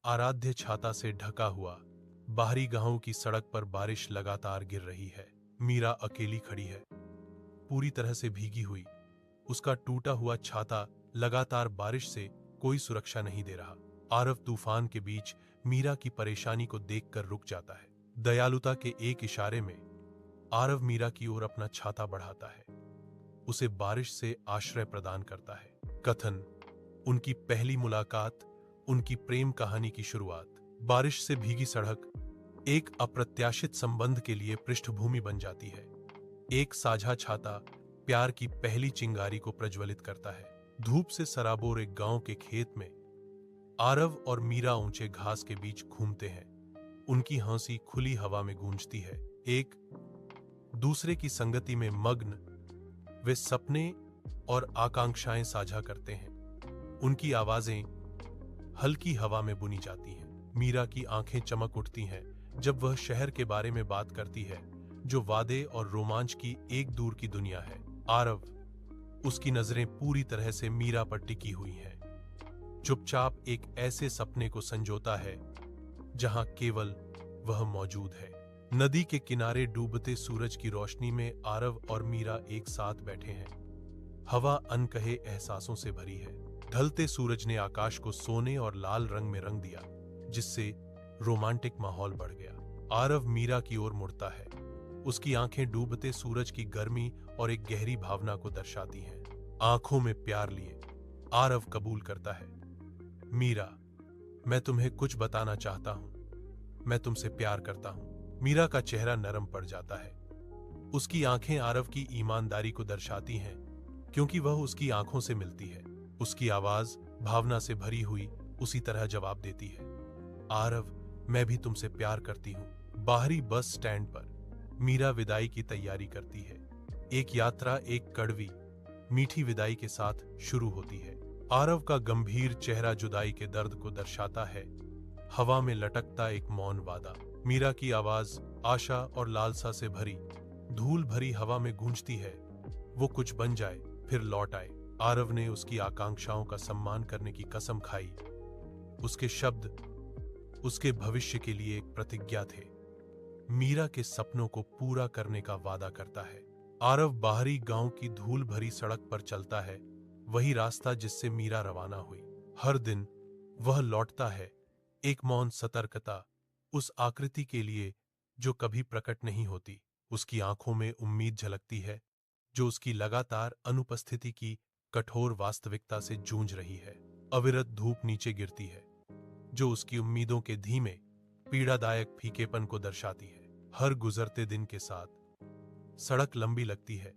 आराध्य छाता से ढका हुआ बाहरी गांव की सड़क पर बारिश लगातार गिर रही है। मीरा अकेली खड़ी है, पूरी तरह से भीगी हुई। उसका टूटा हुआ छाता लगातार बारिश से कोई सुरक्षा नहीं दे रहा। आरव तूफान के बीच मीरा की परेशानी को देखकर रुक जाता है। दयालुता के एक इशारे में आरव मीरा की ओर अपना छाता बढ़ाता है, उसे बारिश से आश्रय प्रदान करता है। कथन: उनकी पहली मुलाकात, उनकी प्रेम कहानी की शुरुआत। बारिश से भीगी सड़क एक अप्रत्याशित संबंध के लिए पृष्ठभूमि बन जाती है। एक साझा छाता प्यार की पहली चिंगारी को प्रज्वलित करता है। धूप से सराबोर एक गांव के खेत में आरव और मीरा ऊंचे घास के बीच घूमते हैं। उनकी हंसी खुली हवा में गूंजती है। एक दूसरे की संगति में मग्न वे सपने और आकांक्षाएं साझा करते हैं। उनकी आवाजें हल्की हवा में बुनी जाती हैं। मीरा की आंखें चमक उठती हैं जब वह शहर के बारे में बात करती है, जो वादे और रोमांच की एक दूर की दुनिया है। आरव, उसकी नजरें पूरी तरह से मीरा पर टिकी हुई हैं। चुपचाप एक ऐसे सपने को संजोता है जहां केवल वह मौजूद है। नदी के किनारे डूबते सूरज की रोशनी में आरव और मीरा एक साथ बैठे हैं। हवा अनकहे एहसासों से भरी है। ढलते सूरज ने आकाश को सोने और लाल रंग में रंग दिया, जिससे रोमांटिक माहौल बढ़ गया। आरव मीरा की ओर मुड़ता है। उसकी आंखें डूबते सूरज की गर्मी और एक गहरी भावना को दर्शाती हैं। आंखों में प्यार लिए आरव कबूल करता है, मीरा, मैं तुम्हें कुछ बताना चाहता हूं। मैं तुमसे प्यार करता हूं। मीरा का चेहरा नरम पड़ जाता है। उसकी आंखें आरव की ईमानदारी को दर्शाती हैं, क्योंकि वह उसकी आंखों से मिलती है। उसकी आवाज भावना से भरी हुई उसी तरह जवाब देती है, आरव, मैं भी तुमसे प्यार करती हूं। बाहरी बस स्टैंड पर मीरा विदाई की तैयारी करती है। एक यात्रा एक कड़वी मीठी विदाई के साथ शुरू होती है। आरव का गंभीर चेहरा जुदाई के दर्द को दर्शाता है। हवा में लटकता एक मौन वादा। मीरा की आवाज आशा और लालसा से भरी धूल भरी हवा में गूंजती है, वो कुछ बन जाए फिर लौट आए। आरव ने उसकी आकांक्षाओं का सम्मान करने की कसम खाई। उसके शब्द उसके भविष्य के लिए एक प्रतिज्ञा थे। मीरा के सपनों को पूरा करने का वादा करता है। आरव बाहरी गांव की धूल भरी सड़क पर चलता है, वही रास्ता जिससे मीरा रवाना हुई। हर दिन वह लौटता है, एक मौन सतर्कता, उस आकृति के लिए जो कभी प्रकट नहीं होती। उसकी आंखों में उम्मीद झलकती है, जो उसकी लगातार अनुपस्थिति की कठोर वास्तविकता से जूझ रही है। अविरत धूप नीचे गिरती है, जो उसकी उम्मीदों के धीमे पीड़ादायक फीकेपन को दर्शाती है। हर गुजरते दिन के साथ सड़क लंबी लगती है,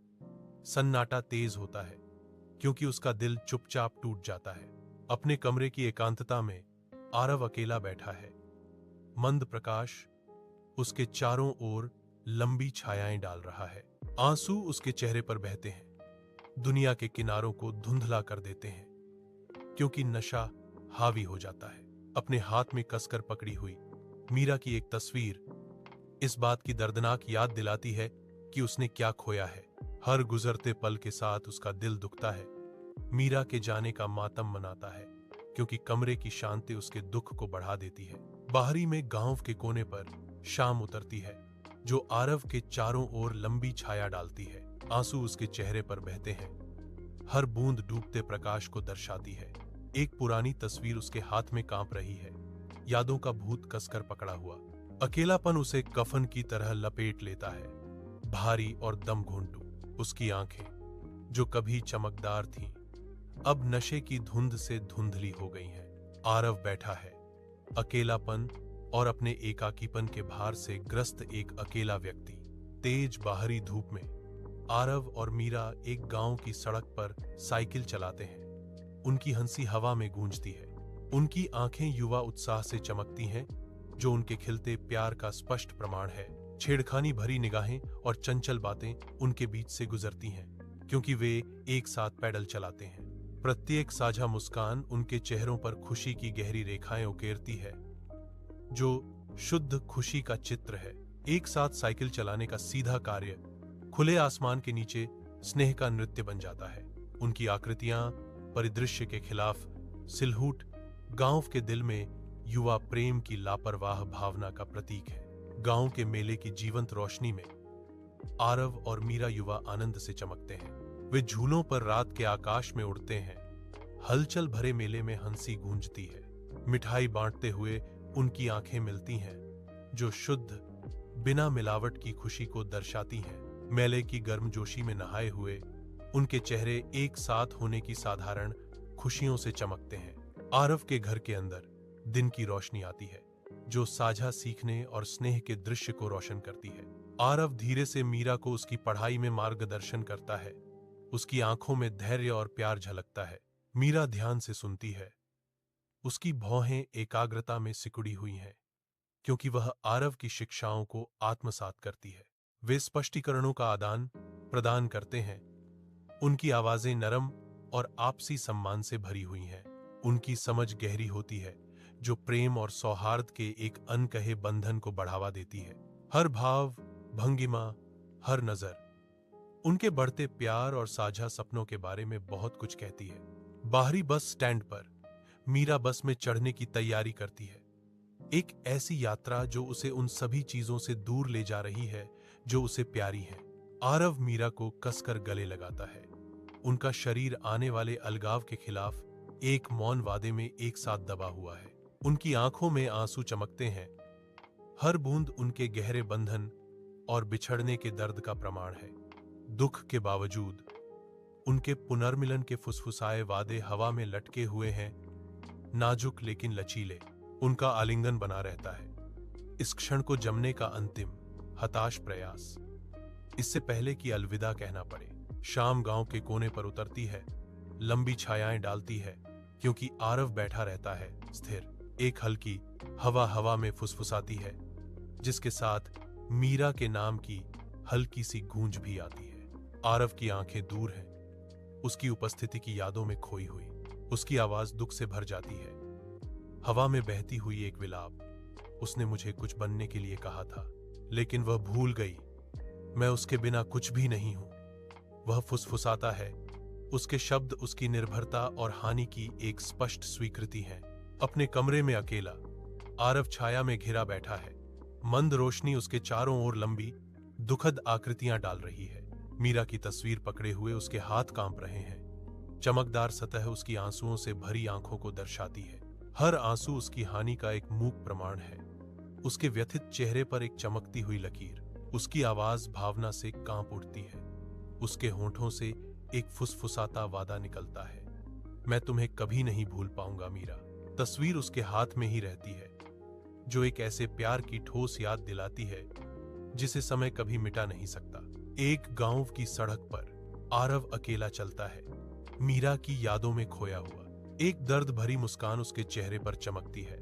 सन्नाटा तेज होता है, क्योंकि उसका दिल चुपचाप टूट जाता है। अपने कमरे की एकांतता में आरव अकेला बैठा है। मंद प्रकाश उसके चारों ओर लंबी छायाएं डाल रहा है। आंसू उसके चेहरे पर बहते हैं, दुनिया के किनारों को धुंधला कर देते हैं, क्योंकि नशा हावी हो जाता है। अपने हाथ में कसकर पकड़ी हुई मीरा की एक तस्वीर इस बात की दर्दनाक याद दिलाती है कि उसने क्या खोया है। हर गुजरते पल के साथ उसका दिल दुखता है। मीरा के जाने का मातम मनाता है, क्योंकि कमरे की शांति उसके दुख को बढ़ा देती है। बाहरी में गांव के कोने पर शाम उतरती है, जो आरव के चारों ओर लंबी छाया डालती है। आंसू उसके चेहरे पर बहते हैं, हर बूंद डूबते प्रकाश को दर्शाती है। एक पुरानी तस्वीर उसके हाथ में कांप रही है, यादों का भूत कसकर पकड़ा हुआ। अकेलापन उसे कफन की तरह लपेट लेता है, भारी और दम घोंटू। उसकी आंखें, जो कभी चमकदार थीं, अब नशे की धुंध से धुंधली हो गई हैं। आरव बैठा है, अकेलापन और अपने एकाकीपन के भार से ग्रस्त एक अकेला व्यक्ति। तेज बाहरी धूप में आरव और मीरा एक गांव की सड़क पर साइकिल चलाते हैं। उनकी हंसी हवा में गूंजती है। उनकी आंखें युवा उत्साह से चमकती हैं, जो उनके खिलते प्यार का स्पष्ट प्रमाण है। छेड़खानी भरी निगाहें और चंचल बातें उनके बीच से गुजरती हैं, क्योंकि वे एक साथ पैडल चलाते हैं। प्रत्येक साझा मुस्कान उनके चेहरों पर खुशी की गहरी रेखाएं उकेरती है, जो शुद्ध खुशी का चित्र है। एक साथ साइकिल चलाने का सीधा कार्य खुले आसमान के नीचे स्नेह का नृत्य बन जाता है। उनकी आकृतियां परिदृश्य के खिलाफ सिलहूट गांव के दिल में युवा प्रेम की लापरवाह भावना का प्रतीक है। गांव के मेले की जीवंत रोशनी में आरव और मीरा युवा आनंद से चमकते हैं। वे झूलों पर रात के आकाश में उड़ते हैं। हलचल भरे मेले में हंसी गूंजती है। मिठाई बांटते हुए उनकी आंखें मिलती हैं, जो शुद्ध, बिना मिलावट की खुशी को दर्शाती हैं। मेले की गर्मजोशी में नहाए हुए उनके चेहरे एक साथ होने की साधारण खुशियों से चमकते हैं। आरव के घर के अंदर दिन की रोशनी आती है, जो साझा सीखने और स्नेह के दृश्य को रोशन करती है। आरव धीरे से मीरा को उसकी पढ़ाई में मार्गदर्शन करता है। उसकी आंखों में धैर्य और प्यार झलकता है। मीरा ध्यान से सुनती है। उसकी भौहें एकाग्रता में सिकुड़ी हुई हैं, क्योंकि वह आरव की शिक्षाओं को आत्मसात करती है। वे स्पष्टीकरणों का आदान प्रदान करते हैं। उनकी आवाजें नरम और आपसी सम्मान से भरी हुई हैं। उनकी समझ गहरी होती है, जो प्रेम और सौहार्द के एक अनकहे बंधन को बढ़ावा देती है। हर भाव, भंगिमा, हर नजर उनके बढ़ते प्यार और साझा सपनों के बारे में बहुत कुछ कहती है। बाहरी बस स्टैंड पर मीरा बस में चढ़ने की तैयारी करती है। एक ऐसी यात्रा जो उसे उन सभी चीजों से दूर ले जा रही है जो उसे प्यारी हैं। आरव मीरा को कसकर गले लगाता है। उनका शरीर आने वाले अलगाव के खिलाफ एक मौन वादे में एक साथ दबा हुआ है। उनकी आंखों में आंसू चमकते हैं। हर बूंद उनके गहरे बंधन और बिछड़ने के दर्द का प्रमाण है। दुख के बावजूद उनके पुनर्मिलन के फुसफुसाए वादे हवा में लटके हुए हैं, नाजुक लेकिन लचीले। उनका आलिंगन बना रहता है, इस क्षण को जमने का अंतिम हताश प्रयास, इससे पहले कि अलविदा कहना पड़े। शाम गांव के कोने पर उतरती है, लंबी छायाएं डालती है, क्योंकि आरव बैठा रहता है स्थिर। एक हल्की हवा में फुसफुसाती है, जिसके साथ मीरा के नाम की हल्की सी गूंज भी आती है। आरव की आंखें दूर हैं, उसकी उपस्थिति की यादों में खोई हुई। उसकी आवाज दुख से भर जाती है। हवा में बहती हुई एक विलाप। उसने मुझे कुछ बनने के लिए कहा था, लेकिन वह भूल गई। मैं उसके बिना कुछ भी नहीं हूं। वह फुसफुसाता है। उसके शब्द उसकी निर्भरता और हानि की एक स्पष्ट स्वीकृति हैं। अपने कमरे में अकेला आरव छाया में घिरा बैठा है। मंद रोशनी उसके चारों ओर लंबी दुखद आकृतियां डाल रही है। मीरा की तस्वीर पकड़े हुए उसके हाथ कांप रहे हैं। चमकदार सतह उसकी आंसुओं से भरी आंखों को दर्शाती है। हर आंसू उसकी हानि का एक मूक प्रमाण है। उसके व्यथित चेहरे पर एक चमकती हुई लकीर। उसकी आवाज भावना से कांप उठती है। उसके होंठों से एक फुसफुसाता वादा निकलता है, मैं तुम्हें कभी नहीं भूल पाऊंगा मीरा। तस्वीर उसके हाथ में ही रहती है, जो एक ऐसे प्यार की ठोस याद दिलाती है जिसे समय कभी मिटा नहीं सकता। एक गांव की सड़क पर आरव अकेला चलता है, मीरा की यादों में खोया हुआ। एक दर्द भरी मुस्कान उसके चेहरे पर चमकती है।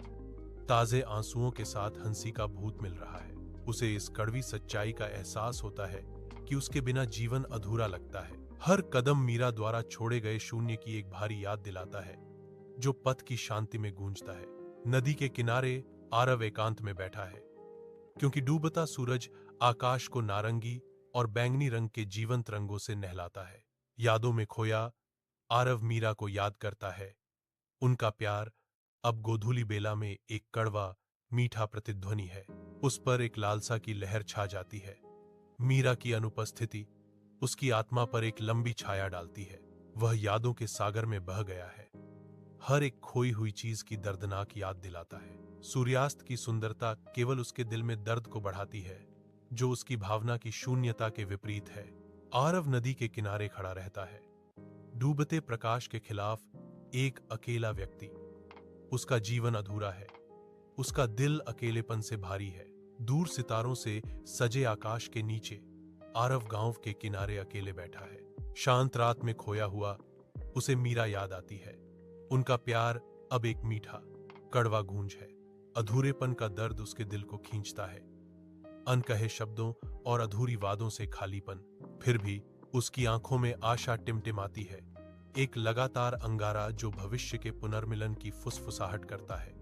ताजे आंसुओं के साथ हंसी का भूत मिल रहा है। उसे इस कड़वी सच्चाई का एहसास होता है कि उसके बिना जीवन अधूरा लगता है। हर कदम मीरा द्वारा छोड़े गए शून्य की एक भारी याद दिलाता है, जो पथ की शांति में गूंजता है। नदी के किनारे आरव एकांत में बैठा है, क्योंकि डूबता सूरज आकाश को नारंगी और बैंगनी रंग के जीवंत रंगों से नहलाता है। यादों में खोया आरव मीरा को याद करता है। उनका प्यार अब गोधूली बेला में एक कड़वा मीठा प्रतिध्वनि है। उस पर एक लालसा की लहर छा जाती है। मीरा की अनुपस्थिति उसकी आत्मा पर एक लंबी छाया डालती है। वह यादों के सागर में बह गया है। हर एक खोई हुई चीज की दर्दनाक याद दिलाता है। सूर्यास्त की सुंदरता केवल उसके दिल में दर्द को बढ़ाती है, जो उसकी भावना की शून्यता के विपरीत है। आरव नदी के किनारे खड़ा रहता है, डूबते प्रकाश के खिलाफ एक अकेला व्यक्ति। उसका जीवन अधूरा है। उसका दिल अकेलेपन से भारी है। दूर सितारों से सजे आकाश के नीचे आरव गांव के किनारे अकेले बैठा है। शांत रात में खोया हुआ उसे मीरा याद आती है। उनका प्यार अब एक मीठा कड़वा गूंज है। अधूरेपन का दर्द उसके दिल को खींचता है। अनकहे शब्दों और अधूरी वादों से खालीपन। फिर भी उसकी आंखों में आशा टिमटिमाती है, एक लगातार अंगारा जो भविष्य के पुनर्मिलन की फुसफुसाहट करता है।